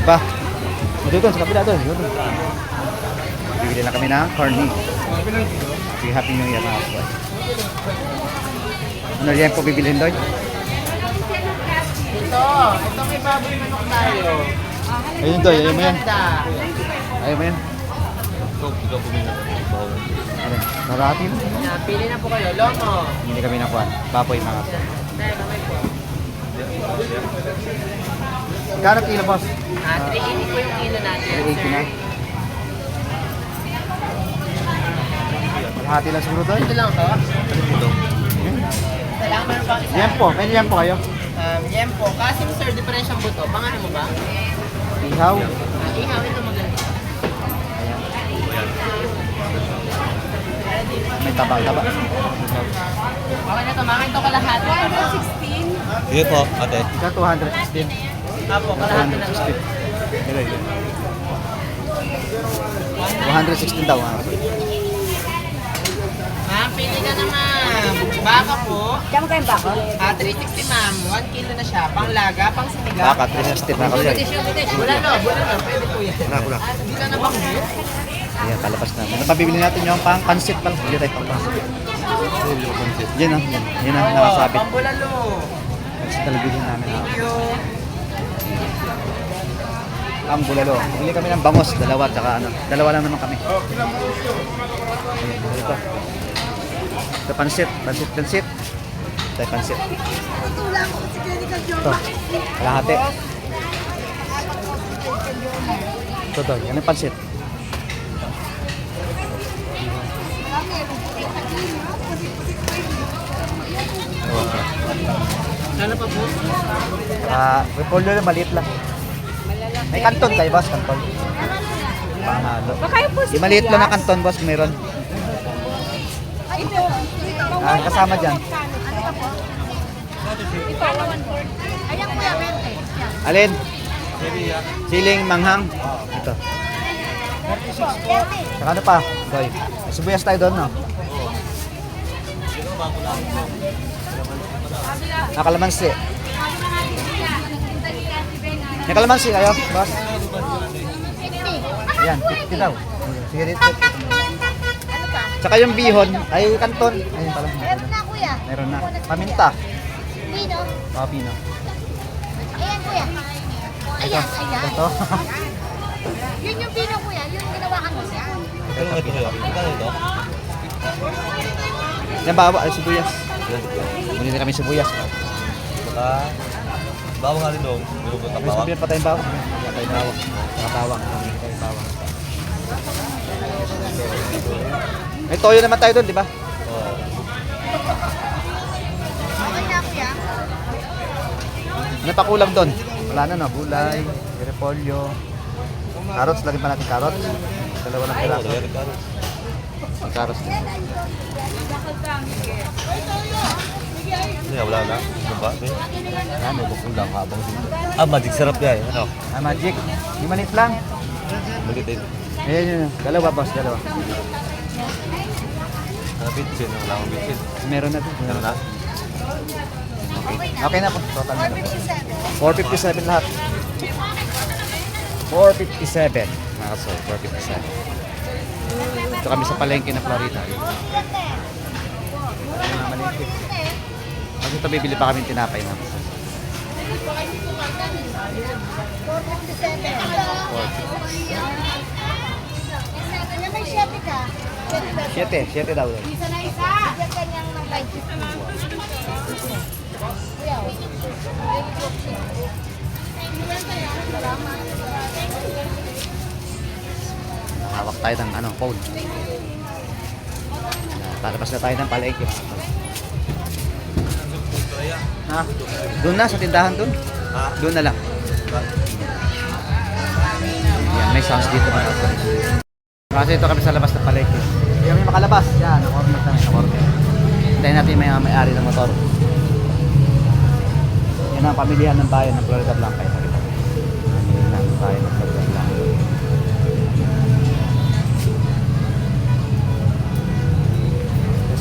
Pa. Dito sa kabila doon. Bibili na kami ng corny. Happy New Year mga boy. Ano yan po bibilhin doon? Ito may baboy manok tayo. Ayun doon, ayun mo yan. Ayun mo yan. Ano, narati mo. Pili na po kayo, lomo. Hindi kami nakuha. Baboy mga boy. Dahil kamay po. Kano kilo boss? 380 po yung kilo natin. 380 na. Malahati lang siguro doon. Ito lang to. Ito. Kailangan meron pang isa. Yan po. May yan po kayo. Yan po. Kasi sir, diferensyang buto. Pangano mo ba? Ihaw. Ihaw ito maganda. May taba. Okay na to. Makin to kalahati. 16. Sige po, ate. Ika 216. Apo, kalahati na to. 216 daw. Ma'am, pili ka na ma'am. Baka po. Diyan mo kayong bako? 360 ma'am. 1 kilo na siya. Panglaga, pang sinigang. Baka 360 na kasi. Bulalo. Pwede po yan. Wala. Hindi ka na bang Ayan, palabas na. Ano pa bibili natin yung pang pansit pala. Bili tayo pang pansit. Yan o. Yan ang nakasabit. Pambulalo. Pansit na bilhin namin. Thank you. Ang bulalo. Bili kami ng bangos. Dalawa. Tsaka ano. Dalawa lang naman kami. Ayan, ito. Ito pansit. Pansit. Ito pansit. Ito. Kalahati. Ito. Yan ang pansit. Ano pa po? Repolyo na maliit lang. May kanton kayo, boss? Kanton. Panghalo. Baka yung po Yung maliit lang na kanton, boss, meron. Kasama dyan. Ayan po yung 20. Alin? Siling manghang. Ito. Saka ano pa? Doy. Sibuyas tayo doon, no? Kalamansi. May kalamansi kayo, boss? Ayan, 50 daw. Sige dito. Tsaka yung bihon, ay kanton. Ayun pala. Meron na kuya. Meron na. Paminta. Pino. Pino. Ayan kuya. Ayan. Ito. Yun yung pino kuya. Yung ginawakan mo siya. Yan ba? Sibuyas. Muli na kami sibuyas. Bawang nga rin dong. May sabihin pa tayong bawang. Patay bawang. Bawang. Patay bawang. May toyo naman tayo doon, di ba? Okay na kuya. Ano pa kulang doon? Wala na, no? Gulay, repolyo, carrots. Lagyan pa natin carrots. Dalawa lang piraso. Carrots din. Wala na. Ano ba? Yan, may kulang habang dito. Magic sarap yan. Ano? Magic. Yung maliit lang. Bagay tayo. Ayan yun. Dalawa, boss. Dalawa. Bitchin. Wala akong bitchin. Meron na din. Ano na? Okay na po. Total na po. 457 lahat. 457. Mga kasol, 457. Ito kami sa palengke na Florida. Malengke. Kasi ito bibili pa kami tinapay na. 7 daw. Isa na isa. Bigyan ka niyang ng 550. Hawak tayo ng phone. Palabas na tayo ng palengke. Ha? Doon na sa tindahan doon. Doon na lang. Yan, may sounds dito mga kapatid. Kasi ito kami sa labas ng palengke. Hindi kami makalabas. Yan, nakorner kami. Hintayin natin yung may-ari ng motor. Yan ang pamilihan ng bayan ng Florida Blanca. Pamilihan ng bayan ng Florida Blanca.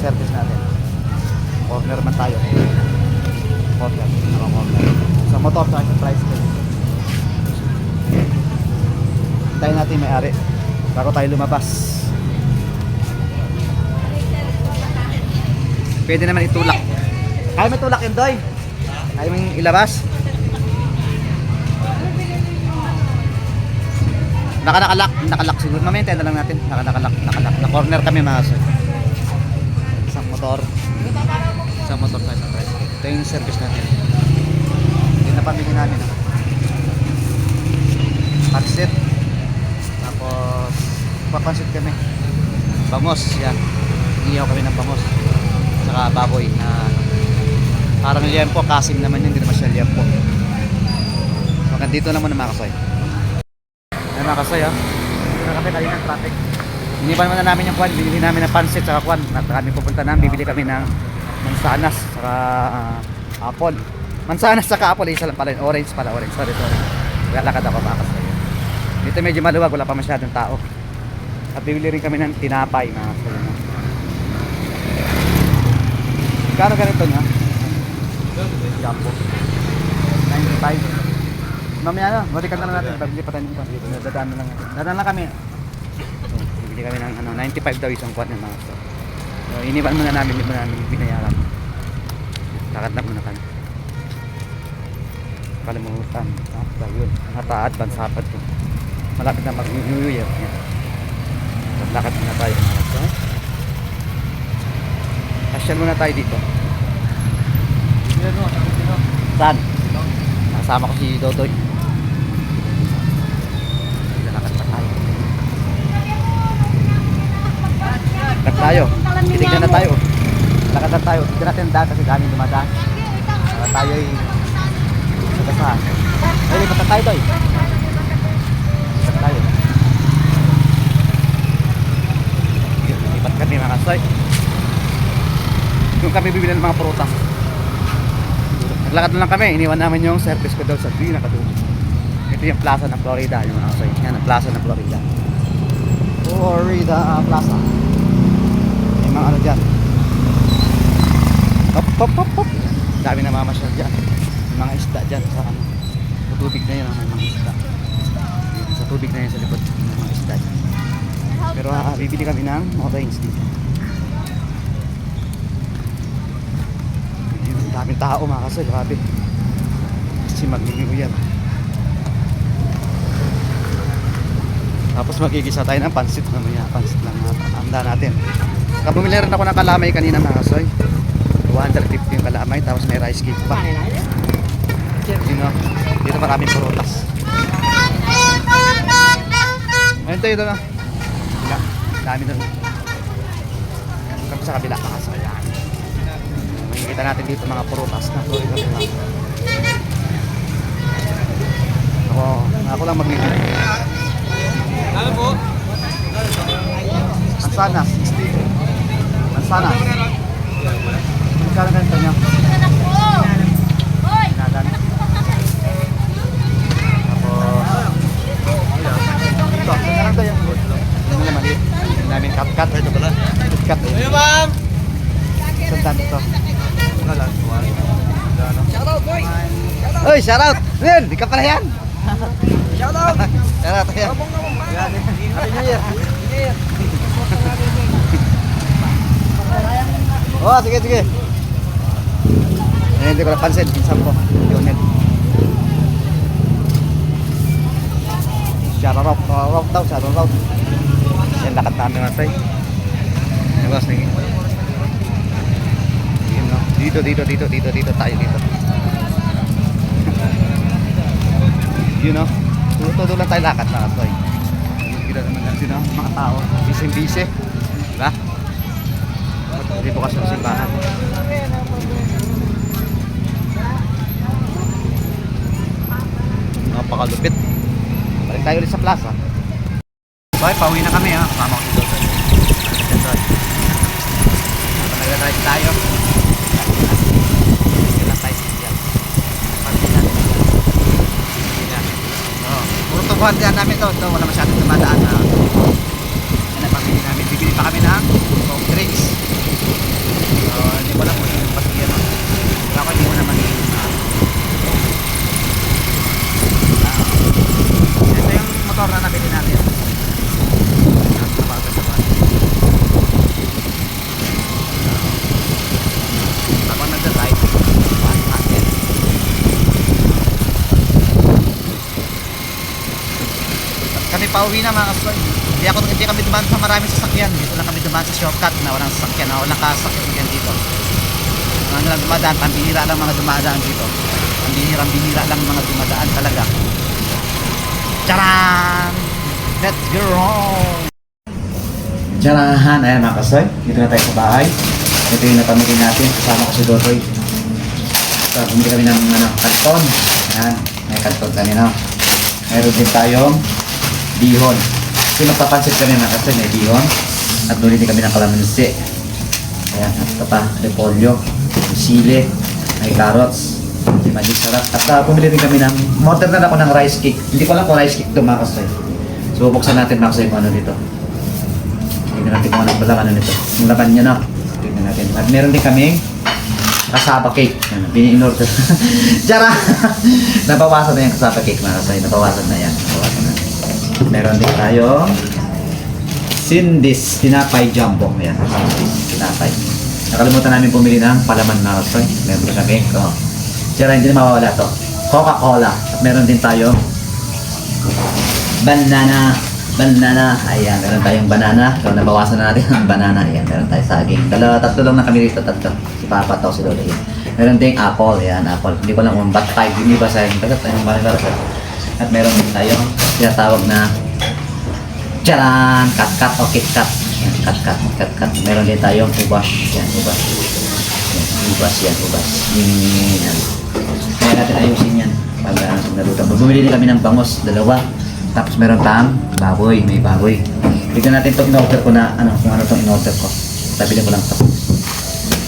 Service natin. Corner man tayo. Corner. Corner. Sa motor sa price ko. Hintayin natin yung may-ari bago tayo lumabas. Pwede naman itulak. Kaya mo itulak yun, Doy? Kaya mo yung ilabas? Nakalak siguro. Mamaya tayo na lang natin. Nakalak. Na corner kami mga sir. Isang motor tayo sa price. Ito yung service natin. Ito na pamili namin. Pansit. Tapos papansit kami. Bangos, yan. Iiyaw kami ng bangos. Saka baboy na parang liempo. Kasim naman yun. Hindi naman siya liempo. So hanggang dito lang muna mga kasoy. Ayan mga kasoy, dito na kami kanina ng traffic. Iniban muna namin yung kwan. Bibili namin ng pansit saka kwan. At kami pupunta namin. Bibili kami ng mansanas saka apple. Mansanas saka apple. Isa lang pala yun. Orange pala. Orange. Sorry. Lalakad ako mga kasoy. Dito medyo maluwag. Wala pa masyadong tao. At bibili rin kami ng tinapay mga kasoy. Kano ganito niya? Jumbo. 95. Mamaya na, balikan na lang natin. Pabili pa tayo nito. Dadaan na lang natin. Dadaan lang kami. So, bibili kami ng 95 daw isang quad ng mga store. So, iniwan muna namin. Hindi muna namin binayaran. Lakad na muna kami. Kalimutan. After yun. Nata-advance sapad ko. Malapit na mag-New Year. Yan. So, lakad muna tayo mga store. Pasyal muna tayo dito. Saan? Kasama ko si Dodoy. Lakad pa tayo. Lakad tayo. Titignan na tayo. Lakad na tayo. Titignan natin ang daan kasi daming dumadaan. Tayo ay nagasahan. Ay, lipat na tayo, Doy. Lipat tayo. Lipat kami mga kasoy. Yung kami bibili ng mga prutas. Naglakad na lang kami, iniwan namin yung service ko daw sa pinakadulo. Ito yung plaza ng Florida, yung mga kasoy. Yan ang plaza ng Florida. Florida Plaza. Yung mga ano dyan. Hop. Dami na mamasyal dyan. Yung mga isda dyan sa ano. Sa tubig na yun ang mga isda. Sa tubig na yun sa likod ng mga isda dyan. Pero bibili kami ng orange dito. Daming tao mga kasoy, grabe. Kasi mag-New Year. Tapos magigisa tayo ng pansit mamaya. Pansit lang handa natin. Bumili rin ako ng kalamay kanina mga kasoy. 250 yung kalamay. Tapos may rice cake pa. Dito maraming prutas. Ayun tayo doon. Dami doon. Kami sa kabila mga kasoy. Makikita natin dito mga prutas na Florida lang. Ako lang mag-nito. Ano po? Mansanas. Mansanas. Magkano ganito niya? Sinadan. Tapos ito, saan ito yan? Yung naman yun. Yung namin cut. Ito pala. Cut. Ayo ma'am! Saan ito? Shoutout, boy! Uy, shoutout! Rin, di ka pala yan! Shoutout! Shoutout yan! Happy New Year! Oh, sige. Hindi ko napansin, pinsan ko. Lionel. Shoutout daw. Yan, lakad namin mga tay. Nabas, naging. Dito tayo dito. You know, tuto lang tayo lakad na ito. Kita naman natin mga tao, busy. Diba? Hindi bukas ng simbahan. Napakalupit. Balik tayo ulit sa plaza. Okay, pauwi na kami ha. Kasama ko dito. Nag-drive tayo. Puro tubuhan din namin to. Wala masyadong dumadaan na. Yan ang pamili namin. Bibili pa kami ng soft drinks. Hindi ko lang kung yung pasiyan. Wala ko hindi mo na mag-iinom. Ito yung motor na nabili natin. Kami pauwi na mga kasoy. Hindi kami dumaan sa maraming sasakyan. Dito lang kami dumaan sa shortcut na walang sasakyan, na walang kasasakyan dito. Mga lang dumadaan, pambihira lang mga dumadaan dito. Pambihira lang mga dumadaan talaga. Charan! Let's go home! Charan! Ayan mga kasoy, dito na tayo sa bahay. Ito yung napamili natin, kasama ko si Dodoy. So, bumili kami ng kanton. Ayan, may kanton kami na. Meron din tayong bihon. Kasi magpapansit kami mga kasoy, may bihon. At nuli din kami ng kalamansi. Ayan, at ito pa, repolyo, sili, may carrots, magic sarap. At pumili rin kami ng, order na ako ng rice cake. Hindi ko alam kung rice cake ito mga kasoy. So, buksan natin mga kasoy kung ano dito. Tignan natin kung ano nito. Yung laban niya na. Tignan natin. At meron din kami kasaba cake. Bini-in-order. Tiyara! Nabawasan na yung kasaba cake mga kasoy. Nabawasan na yan. Nabawasan na. Meron din tayo Sindis Tinapay Jumbo. Ayan. Sindis Tinapay. Nakalimutan namin bumili ng palaman mga kasoy. Meron din kami. Tiyara, hindi na mawawala to. Coca-Cola. At meron din tayo banana. Ayan, meron tayong banana. So, nabawasan na natin ang banana. Ayan, meron tayo saging. Tatlo lang na kami dito. Tatlo. Si Papa to, si Lola. Ayan. Meron ding apple. Ayan, apple. Hindi ko lang kung ba't 5. Hindi ba sa bagat tayong banana. At meron din tayong tinatawag na charan! Kat-kat o kit-kat. Ayan, kat-kat. Meron din tayong ubas. Ayan, ubas. Ayan, ubas. Yan. Kaya natin ayusin yan. Pag naluto. Bumili din kami ng bangos. 2. Tapos meron pang baboy, may baboy. Tignan natin itong in-order ko na, kung ano itong in-order ko. Tabili ko lang ito.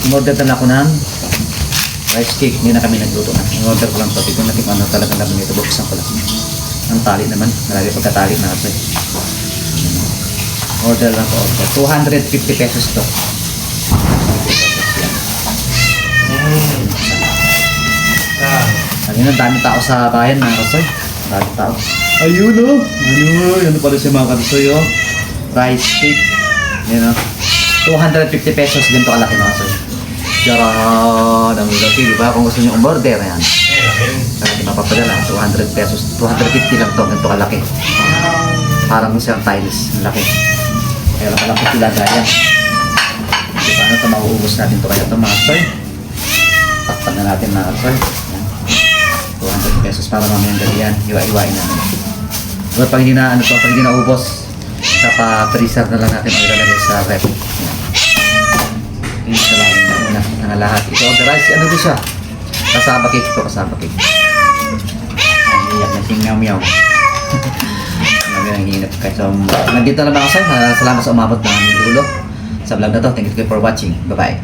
In-order na ako ng rice cake. Hindi na kami nagluto na. In-order ko lang ito. Tignan natin kung ano talagang laman nito. Buksan ko lang. Ang tali naman. Malagi pagkatali na ito. Order lang ko. 250 pesos to. Ayun, ang dami tao sa bayan mga kasoy. Dami tao. Ayun o! Ano pala siya mga kasoy o? Rice cake. Yan o. 250 pesos din to kalaki mga kasoy. Charan! Ang laki, di ba? Kung gusto nyo umorder, yan. Kasi mapapadala, 200 pesos. 250 lang to, ganito kalaki. Parang siyang tiles. Ang laki. Kaya lang palang pagkilaga yan. Di ba? Ito, mauubos natin to kaya ito mga kasoy. Takpan na natin mga kasoy. 200 pesos para mamayang gabi yan. Iwa-iwain namin. But pag hindi na, pag hindi na ubos, freezer na lang natin ang ilalagay sa rep. Yan sa lang na una ang lahat. Ito, the rice, ano din siya? Kasaba cake ito, kasaba cake. Ang iyak na sing meow-meow. Ang hinap kayo. So, nandito na ba ako sa'yo? Salamat sa umabot ng dulo sa vlog na to. Thank you for watching. Bye-bye.